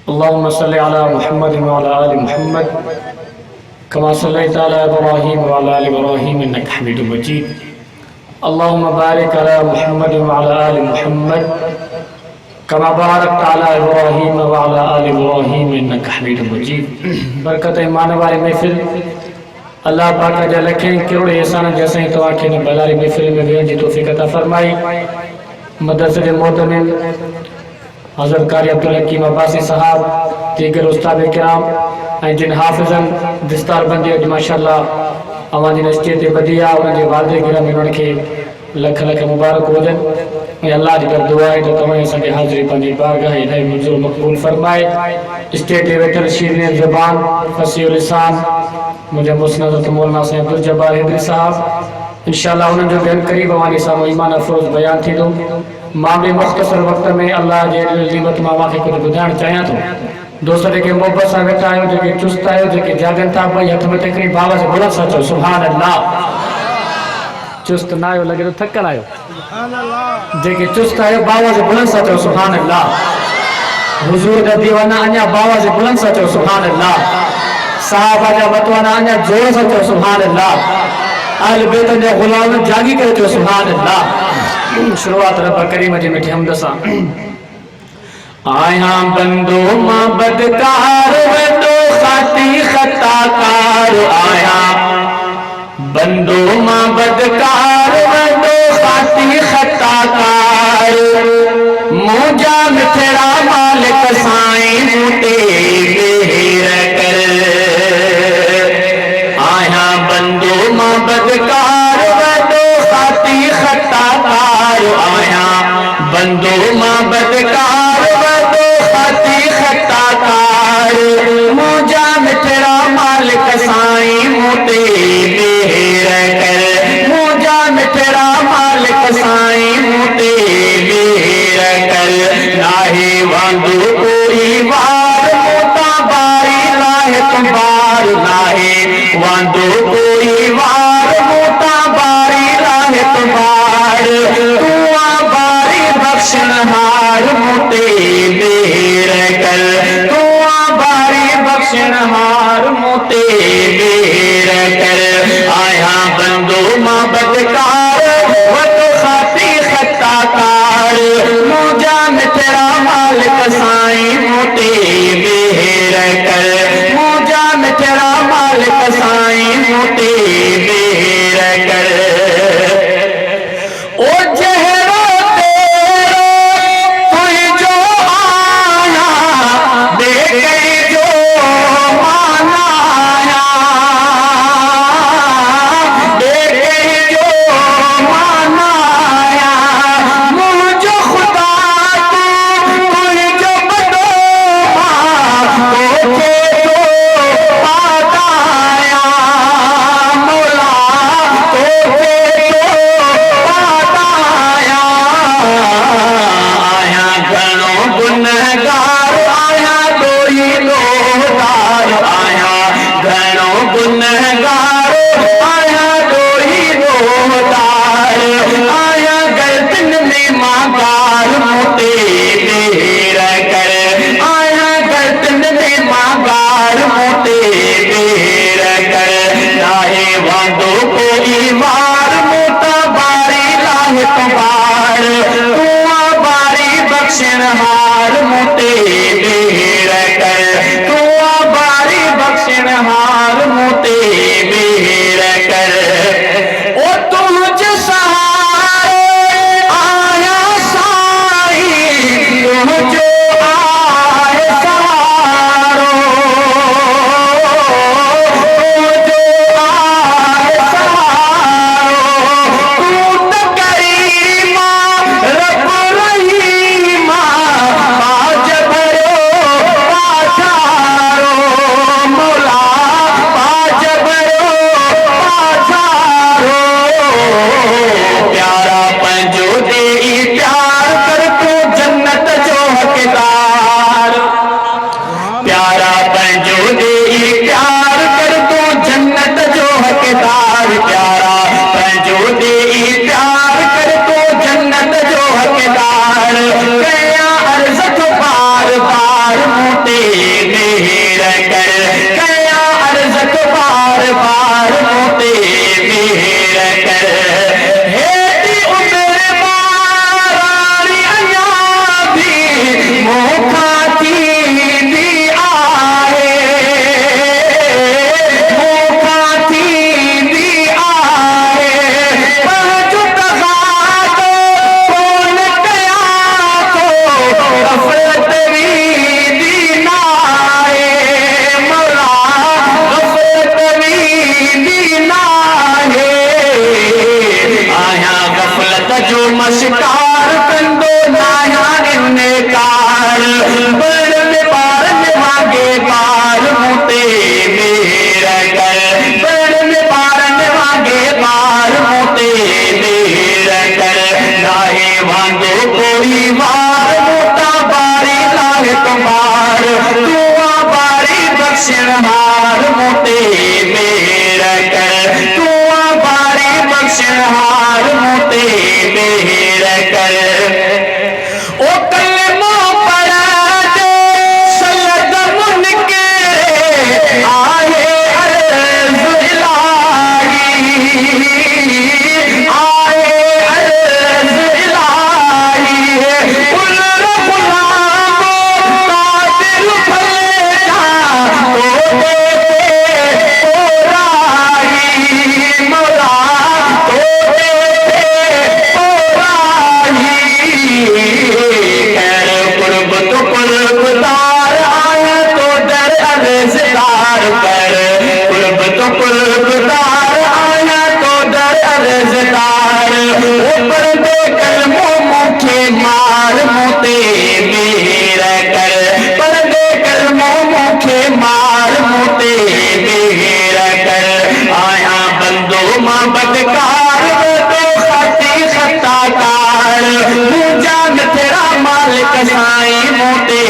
अल्लाहुम्मा सल्लि अला मुहम्मद व अला आलि मुहम्मद कमा सल्लैता अला इब्राहीम व अला आलि इब्राहीम इन्नका हमीदुम मजीद। अल्लाहुम्मा बारिक अला मुहम्मद व अला आलि मुहम्मद कमा बारकता अला इब्राहीम व अला आलि इब्राहीम इन्नका हमीदुम मजीद। बरकत ईमान वाली महफिल अल्लाह पाक जा लखें करोड़ एहसान जैसे तव्हांखे हिन भलारी महफिल में वेहण जी तौफ़ीक़ अता फरमाई। मदरसे जे मोहतमिम हज़रत कारी अब्दुल हकीम अब्बासी साहब, दीगर उस्ताद किराम ऐं जिन हाफ़िज़न दिस्तार बंदी अॼु माशाअल्लाह अवां जी नस्ते ते ॿधी आहे, उन्हनि जे वालिद गिरम उन्हनि खे लख लख मुबारक हुजनि। ऐं अल्लाह जी घर दुआ आहे त तव्हां असांखे हाज़िरी पंहिंजी बारगाह इलाही मंज़ूर मक़बूल फरमाए। स्टेज ते वेठल शीरीन ज़ुबान फसीहुल लिसान मुंहिंजा मुस्नद मौलाना साईं अब्दुल जब्बार हिदरी साहब, इंशाअल्लाह उन्हनि जो ॿियनि क़रीब अवां साम्हूं ईमान अफ़रोज़ बयानु थींदो। मां बि मुख़्तसर वक़्त में अल्लाह जे ग़नीमत मां मूंखे कुझु ॿुधाइणु चाहियां थो। दोस्त जेके मोहबत सां वेठा आहियो, जेके चुस्त आहियो, जेके जागनि था, ॿई हथ में टेकरी बाबा से बुलंद सां चओ सुभान अल्लाह। चुस्त ना आहियो, लॻे थो थकल आहियो। जेके चुस्त आहियो बाबा से बुलंद सां चओ सुभान अल्लाह। हुज़ूर जा दीवाना अञा बाबा से बुलंद सां चओ सुभान अल्लाह। साहबा जा मतवाना अञा जोर सां चओ सुभान अल्लाह। अहल बैत जा ग़ुलाम जागी करे चओ सुभान अल्लाह। शुरुआत रब करीम जी मिठी हमद सां। आया बंदो मां बदकार वॾो ख़ाती ख़ताकार, आया बंदो मां बदकार वॾो ख़ाती ख़ताकार, मुंहिंजा मिठड़ा मालिक साईं मूं ते मेहर कर। आया बंदो मां बदकार वॾो ख़ाती ख़ताकार, आया बंदो मां बदकार वॾो ख़ाती ख़ताकार, मुंहिंजा मिठड़ा मालिक साईं मूं ते मेहर कर। मुंहिंजा मिठड़ा मालिक साईं मूं ते मेहर कर। नाहे वांदो कोई वार मोता बारी लाहे तुम्हार, नाहे वांदो कोई वार मोता बारी लाहे तुम्हार, तू बारी बख्शनहार मूं ते मेहर कर। तू बारी बख्शनहार मूं ते मेहर कर। आया बंदो मां बदकार वॾो ख़ाती ख़ताकार, मुंहिंजा मिठड़ा मालिक साईं मूं ते मेहर कर। मुंहिंजा मिठड़ा मालिक साईं मूं ते मेहर कर। ओ जहिड़ो तेरो तुंहिंजो आया, ॿिए कंहिंजो मान आया, ॿिए कंहिंजो मान आया। मुंहिंजो ख़ुदा तूं तुंहिंजो वॾो मां तोखे तो पात आया, मौला तोखे तो पात आया। आया घणो गुनहगार, आया डोई लोदार, आया घणो गुनहगार, आया डोई लोदार, आया गर्दन में मांगार मूं ते मेहर कर। आया गर्दन में मांगार मूं ते मेहर कर। नाहे वांदो कोई वार मोता बारी लाहे तुम्हार, तू बारी बख्शनहार मूं ते मेहर कर। तू बारी बख्शनहार मूं ते मेहर कर। ओ तुझ सहारे आया साईं, तुझो आए सहारो, तुझो आए सहारो। तू त करीमा रब रहीमा, पाज भरो पाछारो, मौला पाज भरो मां बदकार तो खती खता कार मुजान तेरा मालिक साईं मोटे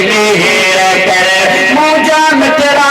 मेहर कर मुजान तेरा